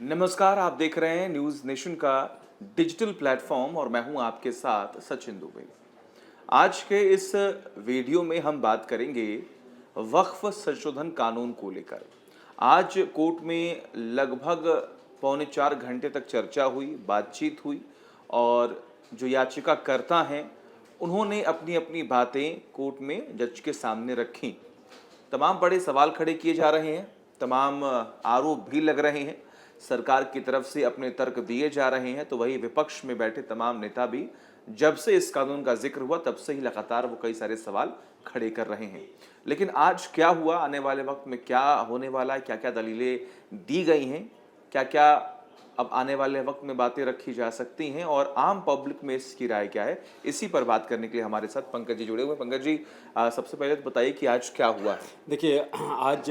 नमस्कार, आप देख रहे हैं न्यूज़ नेशन का डिजिटल प्लेटफॉर्म और मैं हूं आपके साथ सचिन दुबे। आज के इस वीडियो में हम बात करेंगे वक्फ संशोधन कानून को लेकर। आज कोर्ट में लगभग पौने 4 घंटे तक चर्चा हुई, बातचीत हुई और जो याचिकाकर्ता हैं उन्होंने अपनी अपनी बातें कोर्ट में जज के सामने रखीं। तमाम बड़े सवाल खड़े किए जा रहे हैं, तमाम आरोप भी लग रहे हैं, सरकार की तरफ से अपने तर्क दिए जा रहे हैं, तो वही विपक्ष में बैठे तमाम नेता भी जब से इस कानून का जिक्र हुआ तब से ही लगातार वो कई सारे सवाल खड़े कर रहे हैं। लेकिन आज क्या हुआ, आने वाले वक्त में क्या होने वाला है, क्या क्या दलीलें दी गई हैं, क्या क्या अब आने वाले वक्त में बातें रखी जा सकती हैं और आम पब्लिक में इसकी राय क्या है, इसी पर बात करने के लिए हमारे साथ पंकज जी जुड़े हुए हैं। पंकज जी, सबसे पहले तो बताइए कि आज क्या हुआ है। देखिए, आज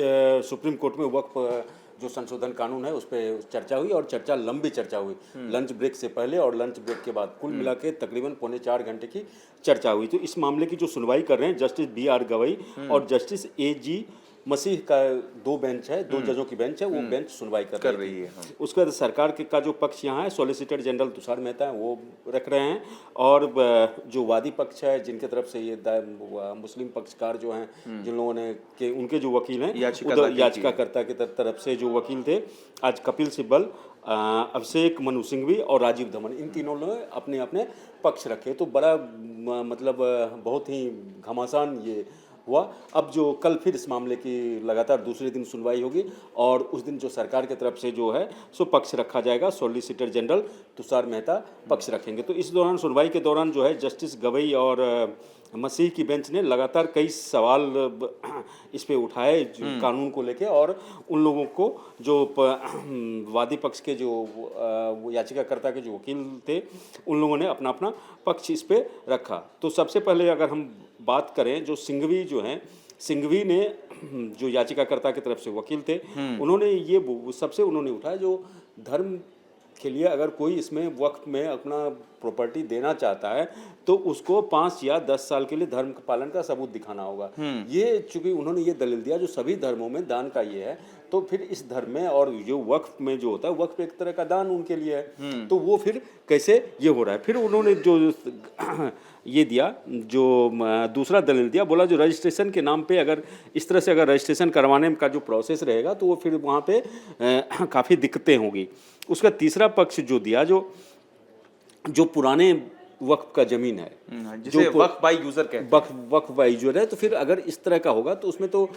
सुप्रीम कोर्ट में वक्फ जो संशोधन कानून है उस पर चर्चा हुई और लंबी चर्चा हुई। लंच ब्रेक से पहले और लंच ब्रेक के बाद कुल मिला के तकरीबन पौने 4 घंटे की चर्चा हुई। तो इस मामले की जो सुनवाई कर रहे हैं जस्टिस B.R. गवई और जस्टिस A.G. मसीह का दो बेंच है, दो जजों की बेंच है, वो बेंच सुनवाई कर रही है। उसके बाद सरकार का जो पक्ष यहाँ है, सॉलिसिटर जनरल तुषार मेहता है, वो रख रहे हैं। और जो वादी पक्ष है, जिनके तरफ से ये मुस्लिम पक्षकार जो हैं, जिन लोगों ने उनके जो वकील हैं, याचिकाकर्ता की तरफ से जो वकील थे, आज कपिल सिब्बल, अभिषेक मनु सिंघवी और राजीव धवन, इन तीनों ने अपने अपने पक्ष रखे। तो बड़ा मतलब बहुत ही घमासान ये हुआ। अब जो कल फिर इस मामले की लगातार दूसरे दिन सुनवाई होगी और उस दिन जो सरकार की तरफ से जो है सो पक्ष रखा जाएगा। सॉलिसिटर जनरल तुषार मेहता पक्ष रखेंगे। तो इस दौरान सुनवाई के दौरान जो है जस्टिस गवई और मसीह की बेंच ने लगातार कई सवाल इस पे उठाए कानून को लेके, और उन लोगों को जो वादी पक्ष के जो याचिकाकर्ता के जो वकील थे, उन लोगों ने अपना अपना पक्ष इस पे रखा। तो सबसे पहले अगर हम बात करें, जो सिंघवी जो हैं, सिंघवी ने जो याचिकाकर्ता की तरफ से वकील थे, उन्होंने ये सबसे उन्होंने उठाया जो धर्म के लिए अगर कोई इसमें वक्फ में अपना प्रॉपर्टी देना चाहता है तो उसको 5 या 10 साल के लिए धर्म पालन का सबूत दिखाना होगा। ये चूंकि उन्होंने ये दलील दिया जो सभी धर्मों में दान का ये है, तो फिर इस धर्म में और जो वक्फ में जो होता है, वक्फ एक तरह का दान उनके लिए है, तो वो फिर कैसे ये हो रहा है। फिर उन्होंने जो ये दिया, जो दूसरा दलील दिया, बोला जो रजिस्ट्रेशन के नाम पे अगर इस तरह से अगर रजिस्ट्रेशन करवाने का जो प्रोसेस रहेगा तो वो फिर वहाँ पे काफ़ी दिक्कतें होंगी। उसका तीसरा पक्ष जो दिया, जो पुराने वक्फ का जमीन है, जिसे वक्फ बाय यूजर कहते हैं, वक्फ बाय यूजर है, तो फिर अगर इस तरह का होगा तो उसमें तो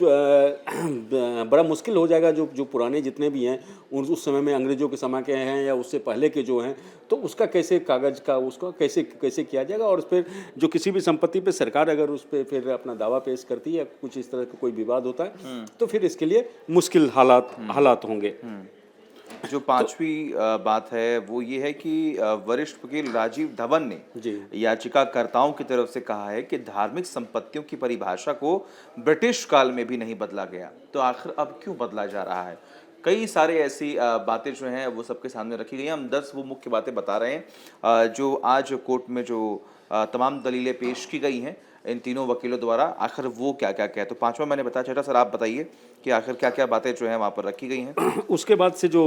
बड़ा मुश्किल हो जाएगा। जो पुराने जितने भी हैं, उस समय में अंग्रेजों के समय के हैं या उससे पहले के जो हैं, तो उसका कैसे कागज का उसका कैसे किया जाएगा। और फिर जो किसी भी संपत्ति पे सरकार अगर उस पर फिर अपना दावा पेश करती है या कुछ इस तरह का कोई विवाद होता है, तो फिर इसके लिए मुश्किल हालात होंगे। जो पांचवी बात है वो ये है कि वरिष्ठ वकील राजीव धवन ने याचिकाकर्ताओं की तरफ से कहा है कि धार्मिक संपत्तियों की परिभाषा को ब्रिटिश काल में भी नहीं बदला गया, तो आखिर अब क्यों बदला जा रहा है। कई सारे ऐसी बातें जो हैं वो सबके सामने रखी गई हैं। हम 10 वो मुख्य बातें बता रहे हैं जो आज कोर्ट में जो तमाम दलीलें पेश की गई हैं इन तीनों वकीलों द्वारा, आखिर वो क्या क्या कहते। तो पांचवा मैंने बताया। छठा सर आप बताइए कि आखिर क्या क्या बातें जो हैं वहाँ पर रखी गई हैं। उसके बाद से जो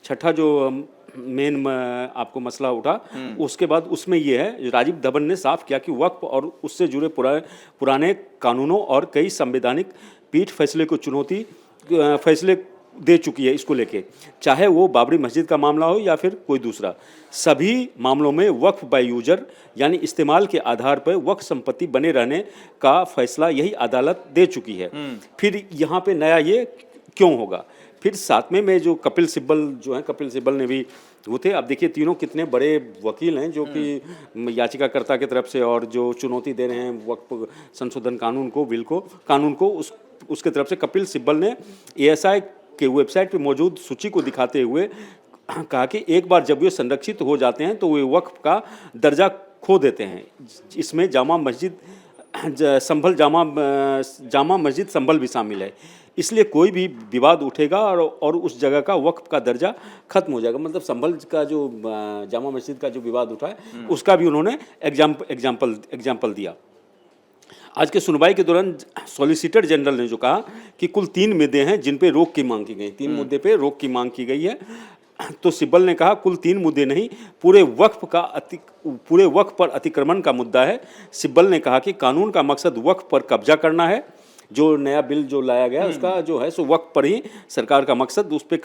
छठा जो मेन आपको मसला उठा, उसके बाद उसमें ये है, राजीव धवन ने साफ किया कि वक्फ और उससे जुड़े पुराने कानूनों और कई संवैधानिक पीठ फैसले को चुनौती फैसले दे चुकी है इसको लेके, चाहे वो बाबरी मस्जिद का मामला हो या फिर कोई दूसरा। सभी मामलों में वक्फ बाय यूजर यानी इस्तेमाल के आधार पर वक्फ संपत्ति बने रहने का फैसला यही अदालत दे चुकी है। फिर यहाँ पे नया ये क्यों होगा। फिर सातवें में जो कपिल सिब्बल जो हैं, कपिल सिब्बल ने भी वो थे। अब देखिए तीनों कितने बड़े वकील हैं जो कि याचिकाकर्ता की तरफ से और जो चुनौती दे रहे हैं वक्फ संशोधन कानून को उसके तरफ से। कपिल सिब्बल ने ASI के वेबसाइट पे मौजूद सूची को दिखाते हुए कहा कि एक बार जब वे संरक्षित हो जाते हैं तो वे वक्फ का दर्जा खो देते हैं। इसमें जामा मस्जिद संभल भी शामिल है। इसलिए कोई भी विवाद उठेगा और उस जगह का वक्फ का दर्जा खत्म हो जाएगा। मतलब संभल का जो जामा मस्जिद का जो विवाद उठा है उसका भी उन्होंने एग्जाम्पल दिया। आज के सुनवाई के दौरान सॉलिसिटर जनरल ने जो कहा कि कुल 3 मुद्दे हैं जिन पे रोक की मांग की गई, 3 मुद्दे पे रोक की मांग की गई है। तो सिब्बल ने कहा कुल 3 मुद्दे नहीं, पूरे वक्फ पर अतिक्रमण का मुद्दा है। सिब्बल ने कहा कि कानून का मकसद वक्फ पर कब्जा करना है। जो नया बिल जो लाया गया उसका जो है सो वक्फ पर ही सरकार का मकसद, उस पर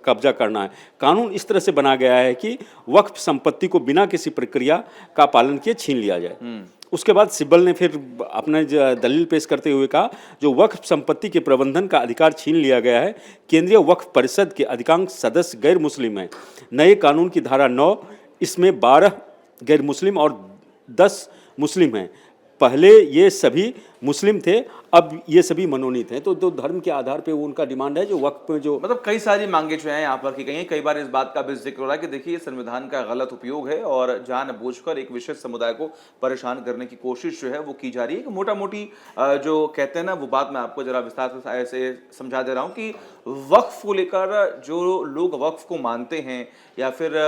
कब्जा करना है। कानून इस तरह से बना गया है कि वक्फ संपत्ति को बिना किसी प्रक्रिया का पालन किए छीन लिया जाए। उसके बाद सिब्बल ने फिर अपना दलील पेश करते हुए कहा जो वक्फ संपत्ति के प्रबंधन का अधिकार छीन लिया गया है। केंद्रीय वक्फ परिषद के अधिकांश सदस्य गैर मुस्लिम हैं। नए कानून की धारा 9 इसमें 12 गैर मुस्लिम और 10 मुस्लिम हैं। पहले ये सभी मुस्लिम थे, अब ये सभी मनोनीत हैं। तो धर्म के आधार पे वो उनका डिमांड है जो वक्फ में जो मतलब कई सारी मांगे जो हैं यहाँ पर की गई हैं। कई बार इस बात का भी जिक्र हो रहा है कि देखिए ये संविधान का गलत उपयोग है और जानबूझकर एक विशेष समुदाय को परेशान करने की कोशिश जो है वो की जा रही है। कि मोटा मोटी जो कहते हैं ना वो बात मैं आपको जरा विस्तार से ऐसे समझा दे रहा हूँ कि वक्फ को लेकर जो लोग वक्फ को मानते हैं या फिर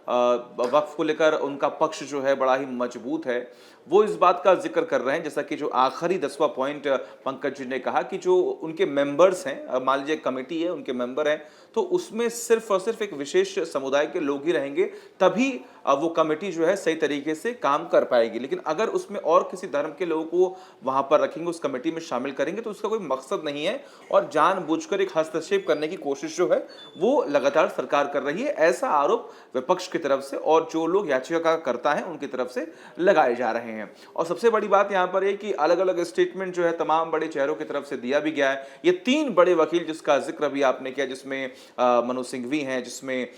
वक्फ को लेकर उनका पक्ष जो है बड़ा ही मजबूत है, वो इस बात का जिक्र कर रहे हैं जैसा कि जो आखिरी 10वां पॉइंट पंकज जी ने कहा कि जो उनके मेंबर्स हैं, मान लीजिए कमेटी है, उनके मेंबर हैं, तो उसमें सिर्फ और सिर्फ एक विशेष समुदाय के लोग ही रहेंगे, तभी वो कमेटी जो है सही तरीके से काम कर पाएगी। लेकिन अगर उसमें और किसी धर्म के लोगों को वहां पर रखेंगे, उस कमेटी में शामिल करेंगे, तो उसका कोई मकसद नहीं है और जानबूझकर एक हस्तक्षेप करने की कोशिश जो है वो लगातार सरकार कर रही है। ऐसा आरोप विपक्ष की तरफ से और जो लोग याचिका करता है उनकी तरफ से लगाए जा रहे हैं। और सबसे बड़ी बात यहाँ पर है कि अलग अलग स्टेटमेंट जो है तमाम बड़े चेहरों की तरफ से दिया भी गया है। ये 3 बड़े वकील जिसका जिक्र अभी आपने किया, जिसमें मनोज सिंघवी हैं, जिसमें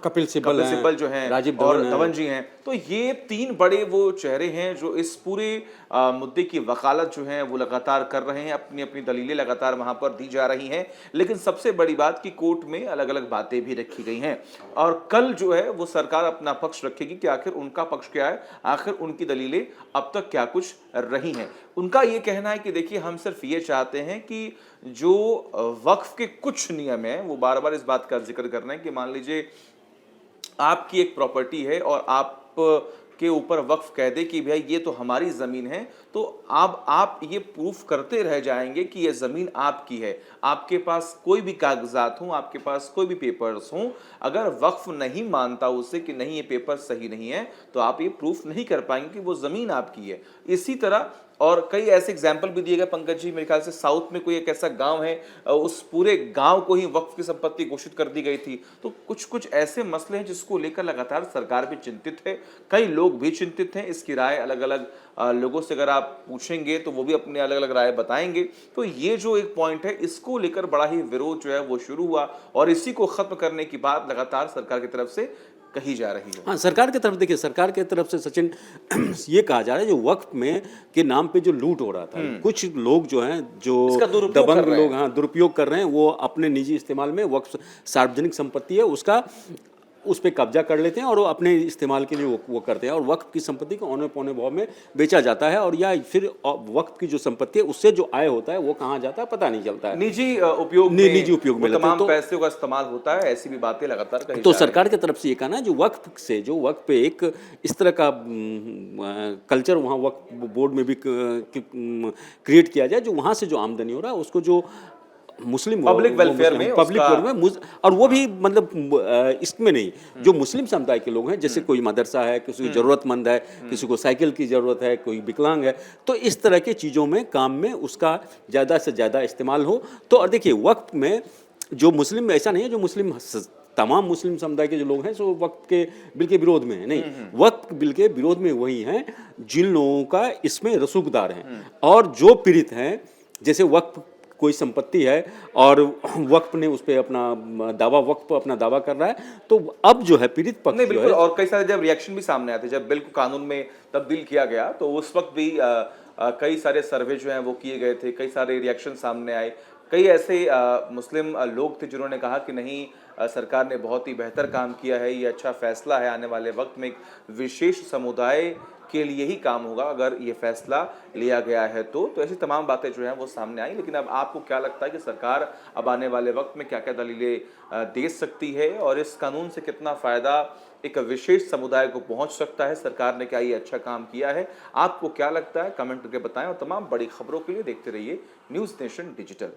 कपिल सिब्बल जो हैं राजीव और धवन जी हैं, तो ये 3 बड़े वो चेहरे हैं जो इस पूरे मुद्दे की वकालत जो है वो लगातार कर रहे हैं। अपनी अपनी दलीलें लगातार वहां पर दी जा रही हैं। लेकिन सबसे बड़ी बात कि कोर्ट में अलग अलग बातें भी रखी गई हैं और कल जो है वो सरकार अपना पक्ष रखेगी कि आखिर उनका पक्ष क्या है, आखिर उनकी दलीलें अब तक क्या कुछ रही हैं। उनका ये कहना है कि देखिए हम सिर्फ ये चाहते हैं कि जो वक्फ के कुछ नियम हैं, वो बार बार इस बात का जिक्र कर रहे हैं कि मान लीजिए आपकी एक प्रॉपर्टी है और आप के ऊपर वक्फ कह दे कि भाई ये तो हमारी ज़मीन है, तो अब आप ये प्रूफ करते रह जाएंगे कि ये ज़मीन आपकी है। आपके पास कोई भी कागजात हों, आपके पास कोई भी पेपर्स हों, अगर वक्फ नहीं मानता उसे कि नहीं ये पेपर सही नहीं है, तो आप ये प्रूफ नहीं कर पाएंगे कि वो ज़मीन आपकी है। इसी तरह और कई ऐसे एग्जाम्पल भी दिए गए पंकज जी। मेरे ख्याल से साउथ में कोई एक ऐसा गांव है, उस पूरे गांव को ही वक्फ की संपत्ति घोषित कर दी गई थी। तो कुछ कुछ ऐसे मसले हैं जिसको लेकर लगातार सरकार भी चिंतित है, कई लोग भी चिंतित हैं। इसकी राय अलग अलग लोगों से अगर आप पूछेंगे तो वो भी अपने अलग अलग राय बताएंगे। तो ये जो एक पॉइंट है, इसको लेकर बड़ा ही विरोध जो है वो शुरू हुआ और इसी को खत्म करने की बात लगातार सरकार की तरफ से कही जा रही है। हाँ, सरकार की तरफ देखिए, सरकार की तरफ से सचिन ये कहा जा रहा है जो वक्फ में के नाम पे जो लूट हो रहा था, कुछ लोग जो हैं जो दबंग लोग हाँ दुरुपयोग कर रहे हैं, वो अपने निजी इस्तेमाल में वक्फ सार्वजनिक संपत्ति है उसका उस पर कब्जा कर लेते हैं और वो अपने इस्तेमाल के लिए वो करते हैं और वक्फ की संपत्ति को औने पौने भाव में बेचा जाता है और या फिर वक्फ की जो संपत्ति है उससे जो आय होता है वो कहाँ जाता है पता नहीं चलता है। निजी उपयोग में तमाम पैसों का इस्तेमाल होता है, ऐसी भी बातें लगातार कही तो सरकार की तरफ से ये कहना है जो वक्फ पे एक इस तरह का कल्चर वहाँ वक्फ बोर्ड में भी क्रिएट किया जाए, जो वहाँ से जो आमदनी हो रहा है उसको जो मुस्लिम पब्लिक वेलफेयर में और वो भी मतलब इसमें नहीं, जो मुस्लिम समुदाय के लोग हैं, जैसे कोई मदरसा है, किसी को जरूरतमंद है, किसी को साइकिल की जरूरत है, कोई विकलांग है, तो इस तरह की चीज़ों में काम में उसका ज़्यादा से ज़्यादा इस्तेमाल हो। तो और देखिए वक्फ में जो मुस्लिम, ऐसा नहीं है जो मुस्लिम तमाम मुस्लिम समुदाय के जो लोग हैं सो वक्फ के बिल के विरोध में है, नहीं, वक्फ बिल के विरोध में वही हैं जिन लोगों का इसमें रसूखदार हैं और जो पीड़ित हैं। जैसे वक्फ कोई संपत्ति है और वक्फ ने उस पर अपना दावा, वक्फ अपना दावा कर रहा है, तो अब जो है पीड़ित पक्ष नहीं, बिल्कुल। और कई सारे जब रिएक्शन भी सामने आते, जब बिल को कानून में तब्दील किया गया तो उस वक्त भी कई सारे सर्वे जो हैं वो किए गए थे, कई सारे रिएक्शन सामने आए। कई ऐसे मुस्लिम लोग थे जिन्होंने कहा कि नहीं, सरकार ने बहुत ही बेहतर काम किया है, ये अच्छा फैसला है, आने वाले वक्त में एक विशेष समुदाय के लिए ही काम होगा अगर ये फैसला लिया गया है तो ऐसी तमाम बातें जो हैं वो सामने आई। लेकिन अब आपको क्या लगता है कि सरकार अब आने वाले वक्त में क्या-क्या दलीलें दे सकती है और इस कानून से कितना फ़ायदा एक विशेष समुदाय को पहुंच सकता है? सरकार ने क्या ये अच्छा काम किया है? आपको क्या लगता है? कमेंट करके बताएं और तमाम बड़ी खबरों के लिए देखते रहिए न्यूज़ नेशन डिजिटल।